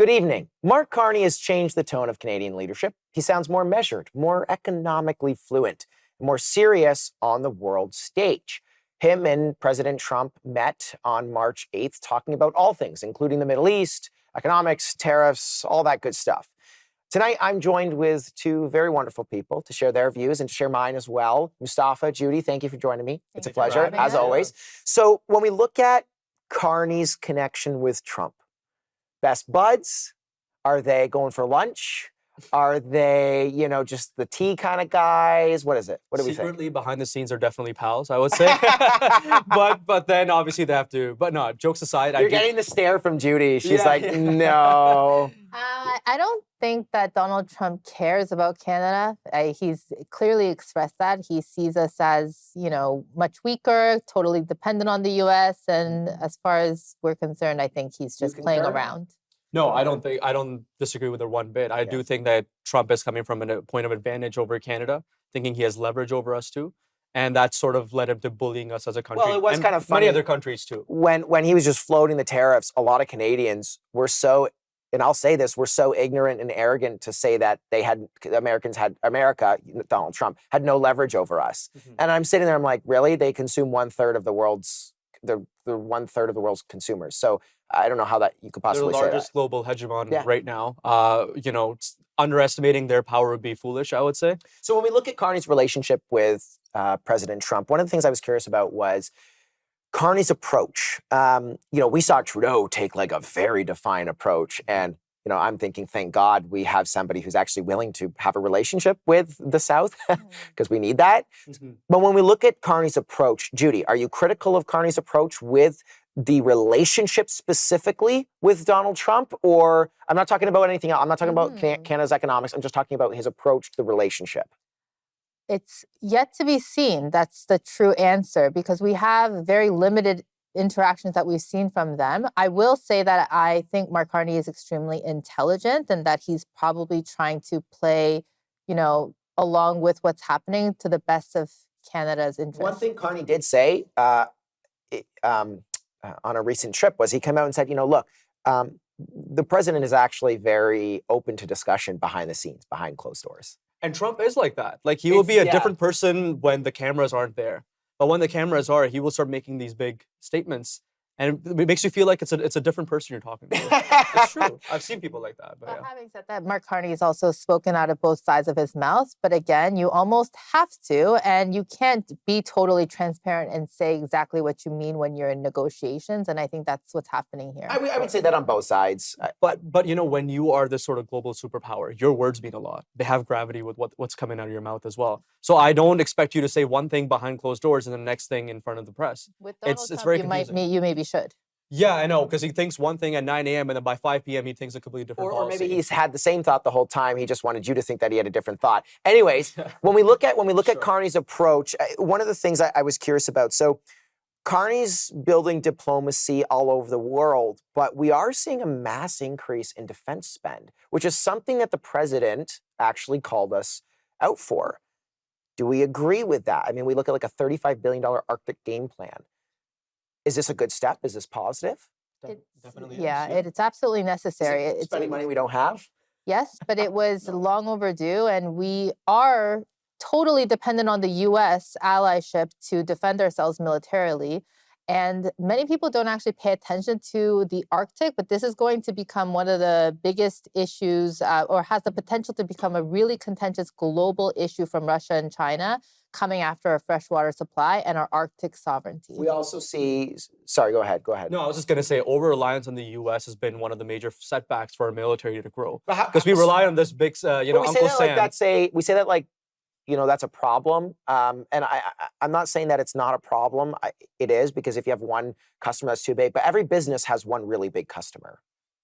Good evening. Mark Carney has changed the tone of Canadian leadership. He sounds more measured, more economically fluent, more serious on the world stage. Him and President Trump met on March 8th, talking about all things, including the Middle East, economics, tariffs, all that good stuff. Tonight, I'm joined with two very wonderful people to share their views and to share mine as well. Mustafa, Judy, thank you for joining me. It's a pleasure, as always. So when we look at Carney's connection with Trump, best buds? Are they going for lunch? Are they, just the tea kind of guys? What is it? What do we think? Secretly, behind the scenes, are definitely pals, I would say. but then obviously they have to. But no, jokes aside, You're getting the stare from Judy. She's no. I don't think that Donald Trump cares about Canada. He's clearly expressed that. He sees us as, much weaker, totally dependent on the U.S. And as far as we're concerned, I think he's just playing around. No, I don't disagree with her one bit. I do think that Trump is coming from a point of advantage over Canada, thinking he has leverage over us too. And that sort of led him to bullying us as a country. Well, it was kind of funny. Many other countries too. When he was just floating the tariffs, a lot of Canadians were so, and I'll say this, were so ignorant and arrogant to say that Donald Trump had no leverage over us. Mm-hmm. And I'm sitting there, I'm like, really? They consume the 1/3 of the world's consumers. So I don't know how that you could possibly say that. They're the largest global hegemon right now. Underestimating their power would be foolish, I would say. So when we look at Carney's relationship with President Trump, one of the things I was curious about was Carney's approach. We saw Trudeau take like a very defined approach, and I'm thinking, thank God we have somebody who's actually willing to have a relationship with the South, because we need that. Mm-hmm. But when we look at Carney's approach, Judy, are you critical of Carney's approach with the relationship specifically with Donald Trump? Or I'm not talking about anything else. I'm not talking about Canada's economics. I'm just talking about his approach to the relationship. It's yet to be seen. That's the true answer, because we have very limited interactions that we've seen from them. I will say that I think Mark Carney is extremely intelligent and that he's probably trying to play, along with what's happening to the best of Canada's interests. One thing Carney did say on a recent trip was he came out and said, look, the president is actually very open to discussion behind the scenes, behind closed doors. And Trump is like that. Like he will be a different person when the cameras aren't there. But when the cameras are, he will start making these big statements. And it makes you feel like it's a different person you're talking to. It's true. I've seen people like that. But having said that, Mark Carney has also spoken out of both sides of his mouth. But again, you almost have to, and you can't be totally transparent and say exactly what you mean when you're in negotiations. And I think that's what's happening here. I would say that on both sides. But when you are this sort of global superpower, your words mean a lot. They have gravity with what's coming out of your mouth as well. So I don't expect you to say one thing behind closed doors and the next thing in front of the press. With Donald Trump, very confusing. You maybe should. Yeah, I know, because he thinks one thing at 9 a.m. and then by 5 p.m. he thinks a completely different policy. Or maybe he's had the same thought the whole time. He just wanted you to think that he had a different thought. Anyways, when we look at Carney's approach, one of the things I was curious about. So Carney's building diplomacy all over the world, but we are seeing a mass increase in defense spend, which is something that the president actually called us out for. Do we agree with that? I mean, we look at like a $35 billion Arctic game plan. Is this a good step? Is this positive? Definitely. Yeah, it's absolutely necessary. It's spending money we don't have? Yes, but it was long overdue, and we are totally dependent on the U.S. allyship to defend ourselves militarily. And many people don't actually pay attention to the Arctic, but this is going to become one of the biggest issues, or has the potential to become a really contentious global issue from Russia and China, coming after our freshwater supply and our Arctic sovereignty. We also see, sorry, go ahead. No, I was just going to say, over-reliance on the U.S. has been one of the major setbacks for our military to grow. Because we rely on this big, Uncle Sam. We say that like, that's a problem. And I'm not saying that it's not a problem. It is, because if you have one customer that's too big, but every business has one really big customer.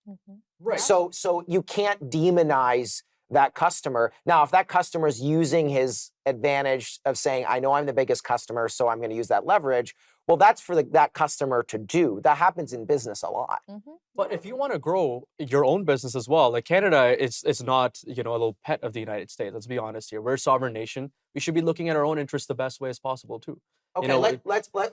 Mm-hmm. Right. So you can't demonize that customer. Now, if that customer is using his advantage of saying, I know I'm the biggest customer, so I'm going to use that leverage, well, that's for that customer to do. That happens in business a lot. Mm-hmm. But if you want to grow your own business as well, like Canada is not, a little pet of the United States. Let's be honest here. We're a sovereign nation. We should be looking at our own interests the best way as possible too. Okay,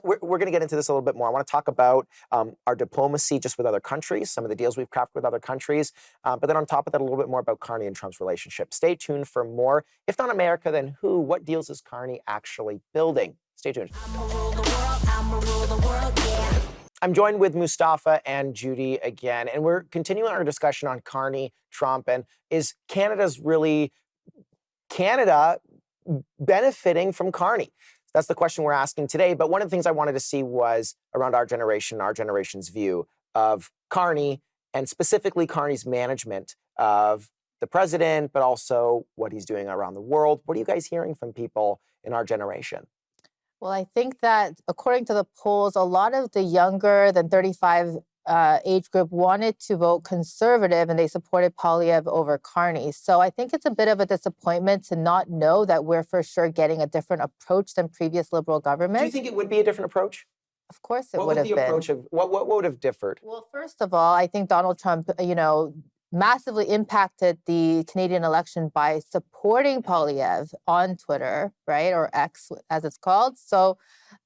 we're going to get into this a little bit more. I want to talk about our diplomacy just with other countries, some of the deals we've crafted with other countries, but then on top of that, a little bit more about Carney and Trump's relationship. Stay tuned for more. If not America, then who? What deals is Carney actually building? Stay tuned. I'm joined with Mustafa and Judy again, and we're continuing our discussion on Carney, Trump, and is Canada benefiting from Carney? That's the question we're asking today. But one of the things I wanted to see was around our generation's view of Carney, and specifically Carney's management of the president, but also what he's doing around the world. What are you guys hearing from people in our generation? Well, I think that according to the polls, a lot of the younger than 35 age group wanted to vote conservative, and they supported Poilievre over Carney. So I think it's a bit of a disappointment to not know that we're for sure getting a different approach than previous Liberal governments. Do you think it would be a different approach? Of course it would have been. What would have differed? Well, first of all, I think Donald Trump, massively impacted the Canadian election by supporting Poilievre on Twitter, right, or X as it's called. So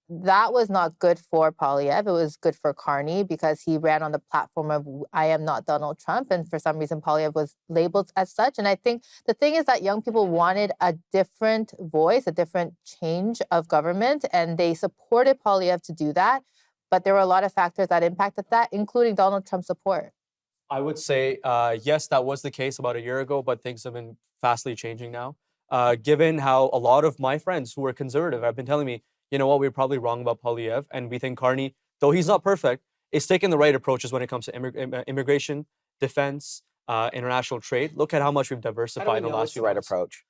that was not good for Poilievre. It was good for Carney because he ran on the platform of I am not Donald Trump. And for some reason, Poilievre was labeled as such. And I think the thing is that young people wanted a different voice, a different change of government, and they supported Poilievre to do that. But there were a lot of factors that impacted that, including Donald Trump's support. I would say, yes, that was the case about a year ago, but things have been fastly changing now. Given how a lot of my friends who are conservative have been telling me, you know what, we're probably wrong about Poilievre, and we think Carney, though he's not perfect, is taking the right approaches when it comes to immigration, defense, international trade. Look at how much we've diversified in the last few months. Right approach?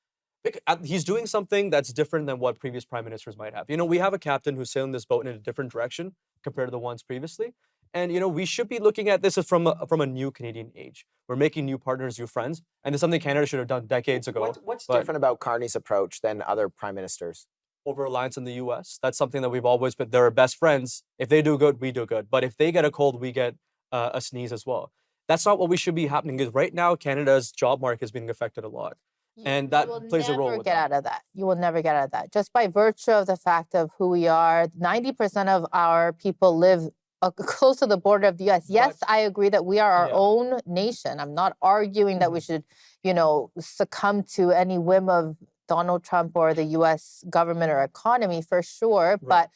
He's doing something that's different than what previous prime ministers might have. We have a captain who's sailing this boat in a different direction compared to the ones previously. And, we should be looking at this as from a new Canadian age. We're making new partners, new friends. And it's something Canada should have done decades ago. What's different about Carney's approach than other prime ministers? Over-reliance in the U.S. That's something that we've always been. They're best friends. If they do good, we do good. But if they get a cold, we get a sneeze as well. That's not what we should be happening. Because right now, Canada's job market is being affected a lot. And that plays a role with that. You will never get out of that. Just by virtue of the fact of who we are, 90% of our people live close to the border of the U.S. Yes, I agree that we are our own nation. I'm not arguing that we should, succumb to any whim of Donald Trump or the U.S. government or economy for sure. Right.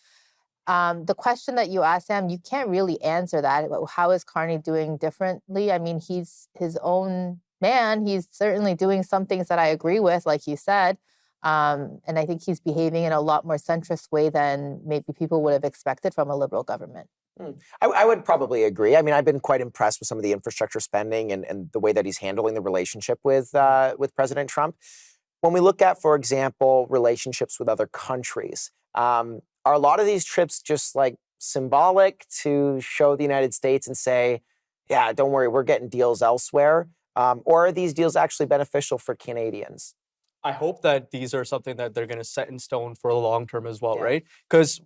But the question that you asked, Sam, you can't really answer that. How is Carney doing differently? I mean, he's his own man. He's certainly doing some things that I agree with, like you said. And I think he's behaving in a lot more centrist way than maybe people would have expected from a Liberal government. I would probably agree. I mean, I've been quite impressed with some of the infrastructure spending and the way that he's handling the relationship with President Trump. When we look at, for example, relationships with other countries, are a lot of these trips just like symbolic to show the United States and say, yeah, don't worry, we're getting deals elsewhere? Or are these deals actually beneficial for Canadians? I hope that these are something that they're going to set in stone for the long term as well, right? Because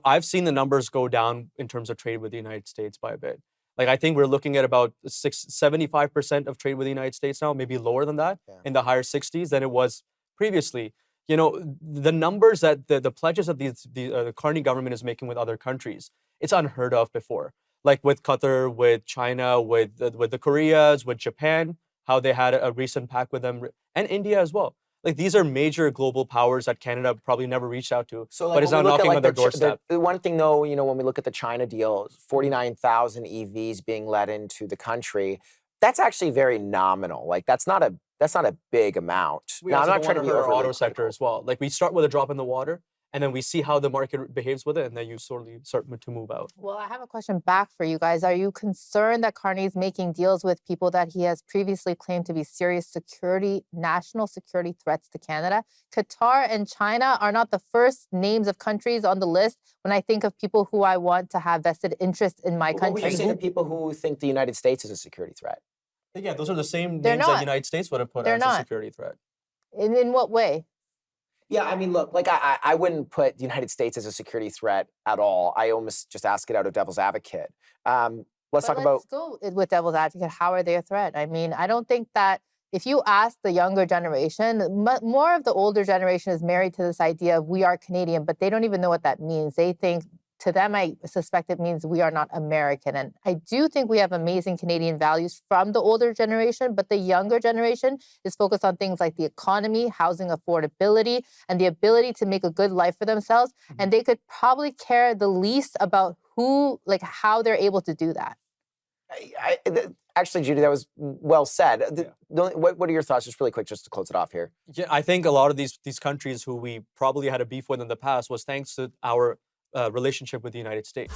I've seen the numbers go down in terms of trade with the United States by a bit. Like, I think we're looking at about 75% of trade with the United States now, maybe lower than that, in the higher 60s than it was previously. The numbers that the pledges that the Carney government is making with other countries, it's unheard of before. Like with Qatar, with China, with the Koreas, with Japan, how they had a recent pact with them, and India as well. Like, these are major global powers that Canada probably never reached out to, but is now knocking on their doorstep. The one thing, though, when we look at the China deal, 49,000 EVs being let into the country, that's actually very nominal. Like, that's not a big amount. Now, I'm not trying to be our auto sector as well. Like, we start with a drop in the water, and then we see how the market behaves with it, and then you slowly start to move out. Well, I have a question back for you guys. Are you concerned that Carney's making deals with people that he has previously claimed to be serious national security threats to Canada? Qatar and China are not the first names of countries on the list when I think of people who I want to have vested interest in my country. What would you say to people who think the United States is a security threat? Yeah, those are the same names that the United States would have put as a security threat. In what way? Yeah, I mean, look, like I wouldn't put the United States as a security threat at all. I almost just ask it out of devil's advocate. Let's go with devil's advocate. How are they a threat? I mean, I don't think that if you ask the younger generation, more of the older generation is married to this idea of we are Canadian, but they don't even know what that means. They think, to them, I suspect it means we are not American. And I do think we have amazing Canadian values from the older generation, but the younger generation is focused on things like the economy, housing affordability, and the ability to make a good life for themselves. And they could probably care the least about how they're able to do that. Actually, Judy, that was well said. Yeah. What are your thoughts, just really quick, just to close it off here? Yeah, I think a lot of these countries who we probably had a beef with in the past was thanks to our relationship with the United States.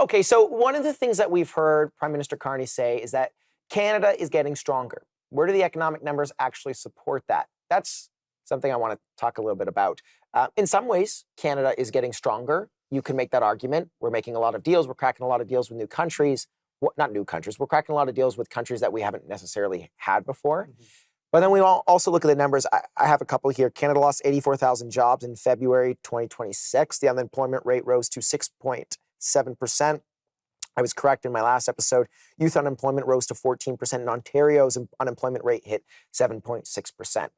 Okay, so one of the things that we've heard Prime Minister Carney say is that Canada is getting stronger. Where do the economic numbers actually support that? That's something I want to talk a little bit about. In some ways, Canada is getting stronger. You can make that argument. We're making a lot of deals. We're cracking a lot of deals with new countries. Not new countries. We're cracking a lot of deals with countries that we haven't necessarily had before. Mm-hmm. But then we also look at the numbers. I have a couple here. Canada lost 84,000 jobs in February 2026. The unemployment rate rose to 6.7%. I was correct in my last episode. Youth unemployment rose to 14%, and Ontario's unemployment rate hit 7.6%.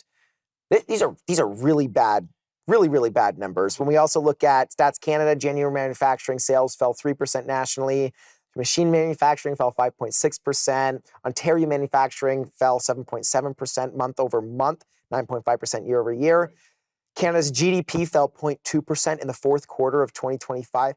These are really bad, really bad numbers. When we also look at Stats Canada, January manufacturing sales fell 3% nationally. Machine manufacturing fell 5.6%. Ontario manufacturing fell 7.7% month over month, 9.5% year over year. Canada's GDP fell 0.2% in the fourth quarter of 2025.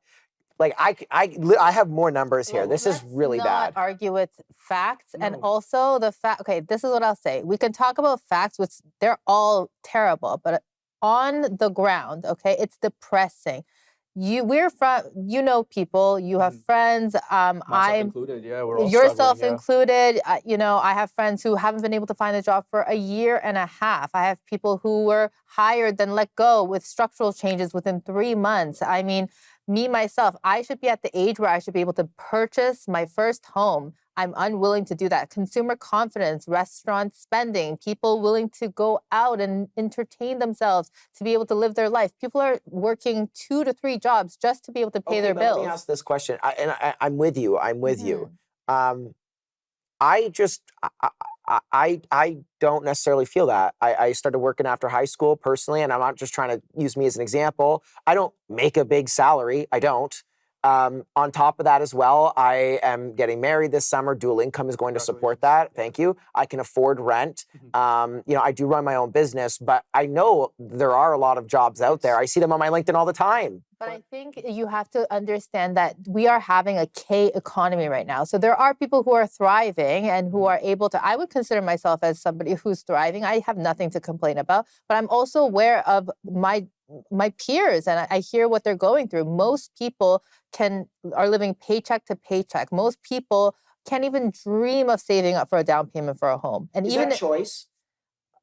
I have more numbers here. This is really bad. Let's not argue with facts. No. And also okay, this is what I'll say. We can talk about facts, which they're all terrible, but on the ground, okay, it's depressing. We're from, people, you have friends. Myself included, yeah, we're all yourself struggling, included. I have friends who haven't been able to find a job for a year and a half. I have people who were hired then let go with structural changes within 3 months. I mean, me, myself, I should be at the age where I should be able to purchase my first home. I'm unwilling to do that. Consumer confidence, restaurant spending, people willing to go out and entertain themselves to be able to live their life. People are working 2 to 3 jobs just to be able to pay their bills. Let me ask this question, I'm with you. you. I don't necessarily feel that. I started working after high school personally, and I'm not just trying to use me as an example. I don't make a big salary. I don't. On top of that as well, I am getting married this summer. Dual income is going to support that. Thank you. I can afford rent. I do run my own business, but I know there are a lot of jobs out there. I see them on my LinkedIn all the time. But I think you have to understand that we are having a K economy right now. So there are people who are thriving and who are able to, I would consider myself as somebody who's thriving. I have nothing to complain about, but I'm also aware of my peers, and I hear what they're going through. Most people are living paycheck to paycheck. Most people can't even dream of saving up for a down payment for a home. And is even that choice?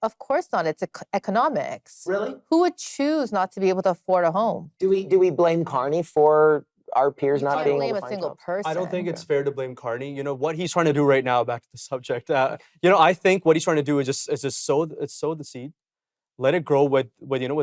Of course not. It's economics. Really? Who would choose not to be able to afford a home? Do we blame Carney for our peers not being able to find single jobs? person? I don't think it's fair to blame Carney. What he's trying to do right now, back to the subject, I think what he's trying to do is just sow the seed. Let it grow with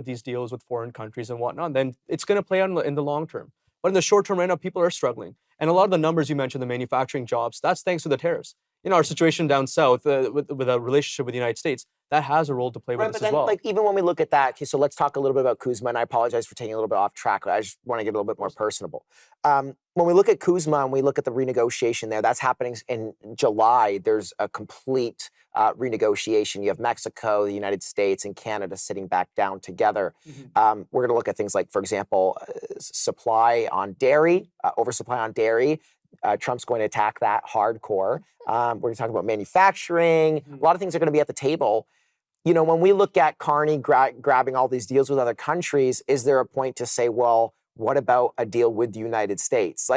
these deals with foreign countries and whatnot. Then it's going to play out in the long term. But in the short term right now, people are struggling. And a lot of the numbers you mentioned, the manufacturing jobs, that's thanks to the tariffs. Our situation down south with a relationship with the United States, that has a role to play with this as well. Even when we look at that, okay, so let's talk a little bit about Cusma, and I apologize for taking a little bit off track. I just want to get a little bit more personable. When we look at Cusma and we look at the renegotiation there, that's happening in July. There's a complete renegotiation. You have Mexico, the United States, and Canada sitting back down together. We're going to look at things like, for example, supply on dairy, oversupply on dairy. Trump's going to attack that hardcore. We're going to talk about manufacturing. A lot of things are going to be at the table. When we look at Carney grabbing all these deals with other countries, is there a point to say, well, what about a deal with the United States?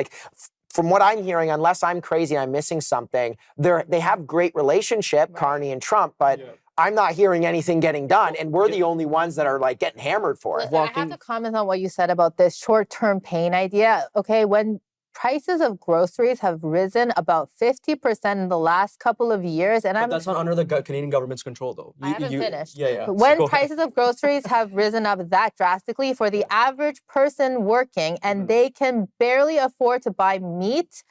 From what I'm hearing, unless I'm crazy and I'm missing something, they have great relationship, right, Carney and Trump, but I'm not hearing anything getting done, and we're the only ones that are getting hammered for it. I have to comment on what you said about this short-term pain idea. Okay, when prices of groceries have risen about 50% in the last couple of years. But that's not under the Canadian government's control, though. I haven't finished. Yeah. When prices of groceries have risen up that drastically for the average person working and they can barely afford to buy meat,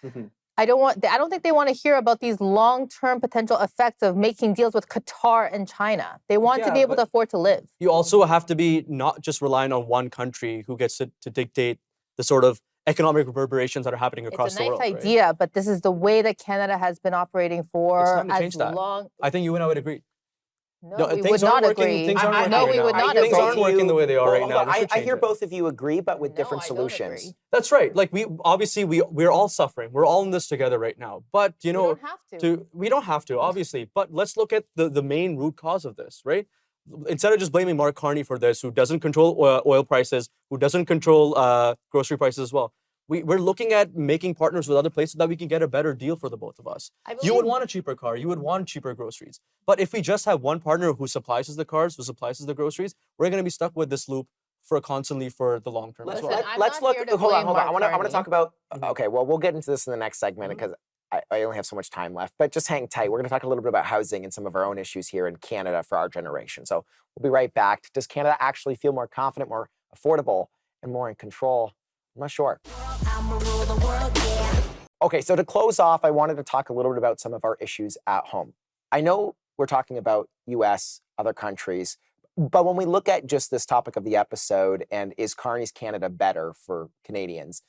I don't think they want to hear about these long-term potential effects of making deals with Qatar and China. They want to be able to afford to live. You also have to be not just relying on one country who gets to dictate the sort of economic reverberations that are happening across the world. It's a nice idea, but this is the way that Canada has been operating for It's time to change that. I think you and I would agree. No, we would not agree. Things aren't working. No, we would not agree. Things aren't working the way they are right now. I hear both of you agree, but with different solutions. That's right. Like we're all suffering. We're all in this together right now. But you know, we don't have to, obviously. But let's look at the main root cause of this, right? Instead of just blaming Mark Carney for this, who doesn't control oil prices, who doesn't control grocery prices as well. We're looking at making partners with other places that we can get a better deal for the both of us. You would want a cheaper car. You would want cheaper groceries. But if we just have one partner who supplies us the cars, who supplies us the groceries, we're going to be stuck with this loop constantly for the long term as well. Let's look. Hold on. I want to talk about. Okay, well, we'll get into this in the next segment because I only have so much time left. But just hang tight. We're going to talk a little bit about housing and some of our own issues here in Canada for our generation. So we'll be right back. Does Canada actually feel more confident, more affordable, and more in control? I'm not sure. Okay, so to close off, I wanted to talk a little bit about some of our issues at home. I know we're talking about US, other countries, but when we look at just this topic of the episode and is Carney's Canada better for Canadians,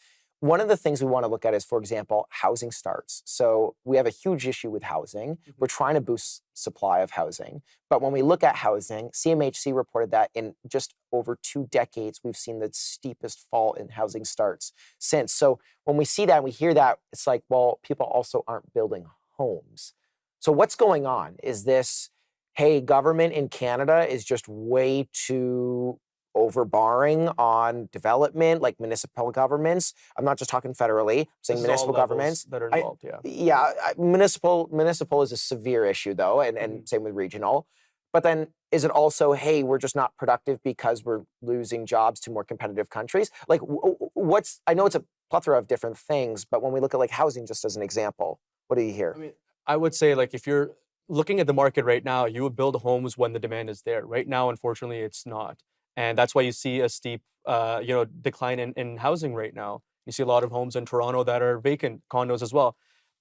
one of the things we want to look at is, for example, housing starts. So we have a huge issue with housing. We're trying to boost supply of housing. But when we look at housing, CMHC reported that in just over 2 decades, we've seen the steepest fall in housing starts since. So when we see that and we hear that, it's like, well, people also aren't building homes. So what's going on? Is this, hey, government in Canada is just way too overbarring on development, like municipal governments? I'm not just talking federally, I'm saying municipal governments that are involved. Municipal is a severe issue though, and same with regional. But then is it also, hey, we're just not productive because we're losing jobs to more competitive countries? Like I know it's a plethora of different things, but when we look at like housing just as an example, what do you hear? I mean, I would say like if you're looking at the market right now, you would build homes when the demand is there. Right now, unfortunately, it's not. And that's why you see a steep, decline in housing right now. You see a lot of homes in Toronto that are vacant, condos as well.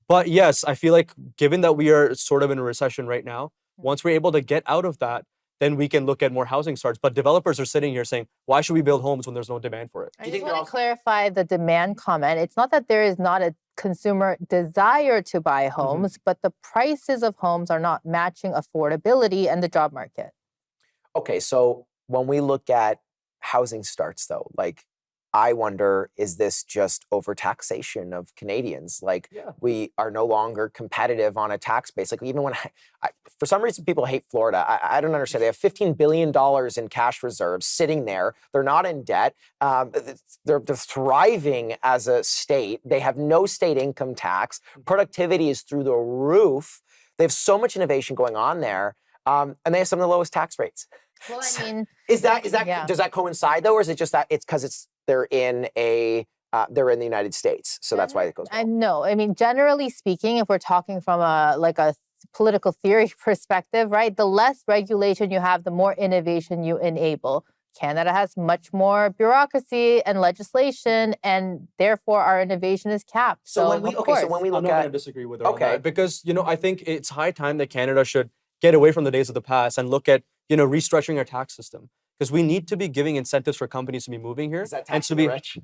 But yes, I feel like given that we are sort of in a recession right now, once we're able to get out of that, then we can look at more housing starts. But developers are sitting here saying, why should we build homes when there's no demand for it? I just want to clarify the demand comment. It's not that there is not a consumer desire to buy homes, but the prices of homes are not matching affordability and the job market. Okay, so when we look at housing starts, though, like, I wonder, is this just overtaxation of Canadians? Like, we are no longer competitive on a tax base. Like, even when for some reason, people hate Florida. I don't understand. They have $15 billion in cash reserves sitting there. They're not in debt. They're thriving as a state. They have no state income tax. Productivity is through the roof. They have so much innovation going on there. And they have some of the lowest tax rates. Well, I mean, does that coincide though, or is it just that it's because they're in the United States, so that's why it goes well? No, I mean, generally speaking, if we're talking from a political theory perspective, right? The less regulation you have, the more innovation you enable. Canada has much more bureaucracy and legislation, and therefore our innovation is capped. So when we look I'm not going to disagree with her on that, because I think it's high time that Canada should get away from the days of the past and look at restructuring our tax system, because we need to be giving incentives for companies to be moving here. Is that taxing the rich?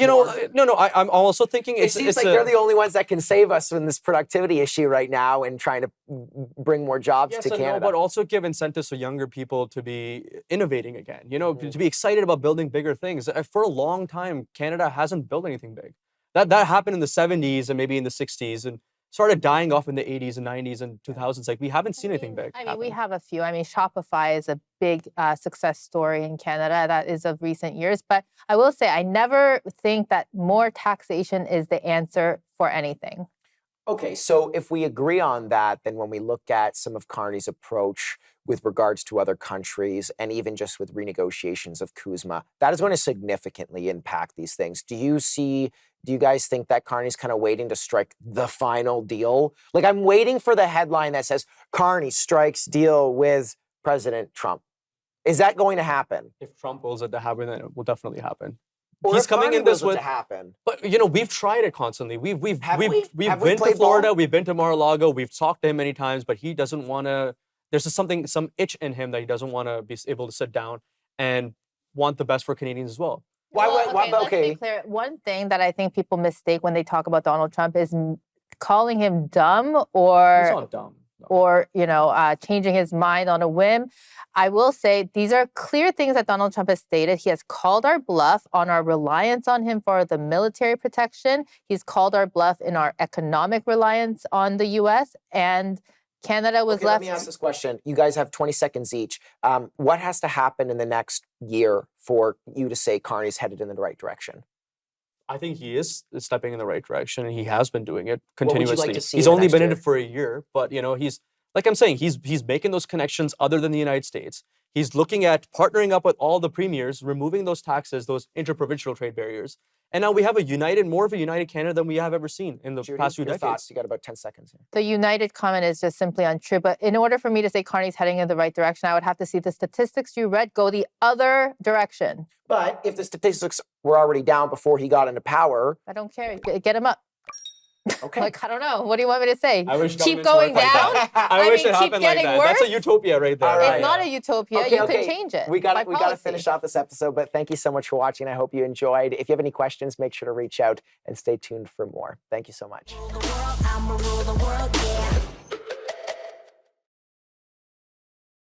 No. I'm also thinking it seems like they're the only ones that can save us from this productivity issue right now and trying to bring more jobs to Canada. But also give incentives for younger people to be innovating again. To be excited about building bigger things. For a long time, Canada hasn't built anything big. That happened in the 70s and maybe in the 60s, and started dying off in the 80s and 90s and 2000s. Like, we haven't seen anything big. We have a few. Shopify is a big success story in Canada that is of recent years. But I will say, I never think that more taxation is the answer for anything. Okay, so if we agree on that, then when we look at some of Carney's approach with regards to other countries and even just with renegotiations of Cusma, that is going to significantly impact these things. Do you guys think that Carney's kind of waiting to strike the final deal? Like, I'm waiting for the headline that says, Carney strikes deal with President Trump. Is that going to happen? If Trump wills it to happen, then it will definitely happen. Or he's if coming Carney in this wills it with. to happen. But we've tried it constantly. We've Have been we to played Florida. ball? We've been to Mar-a-Lago. We've talked to him many times, but he doesn't want to. There's just some itch in him that he doesn't want to be able to sit down and want the best for Canadians as well. Let's be clear. One thing that I think people mistake when they talk about Donald Trump is calling him dumb He's or not dumb. No. or changing his mind on a whim. I will say these are clear things that Donald Trump has stated. He has called our bluff on our reliance on him for the military protection. He's called our bluff in our economic reliance on the U.S. and Canada was left. Let me ask this question. You guys have 20 seconds each. What has to happen in the next year for you to say Carney's headed in the right direction? I think he is stepping in the right direction, and he has been doing it What would you continuously. like to see He's in the only next been in year? it for a year, but he's like I'm saying, he's making those connections other than the United States. He's looking at partnering up with all the premiers, removing those taxes, those interprovincial trade barriers, and now we have more of a united Canada than we have ever seen in the Judy, past few your decades. thoughts? You got about 10 seconds here. The united comment is just simply untrue. But in order for me to say Carney's heading in the right direction, I would have to see the statistics you read go the other direction. But if the statistics were already down before he got into power, I don't care. Get him up. okay. Like, I don't know. What do you want me to say? I wish Keep governments going worked like down? that. I wish mean, it keep happened like getting that. worse? That's a utopia right there. All right. It's not a utopia. Okay, You can change it. We by got to policy. finish off this episode, but thank you so much for watching. I hope you enjoyed. If you have any questions, make sure to reach out and stay tuned for more. Thank you so much. I'ma rule the world, yeah.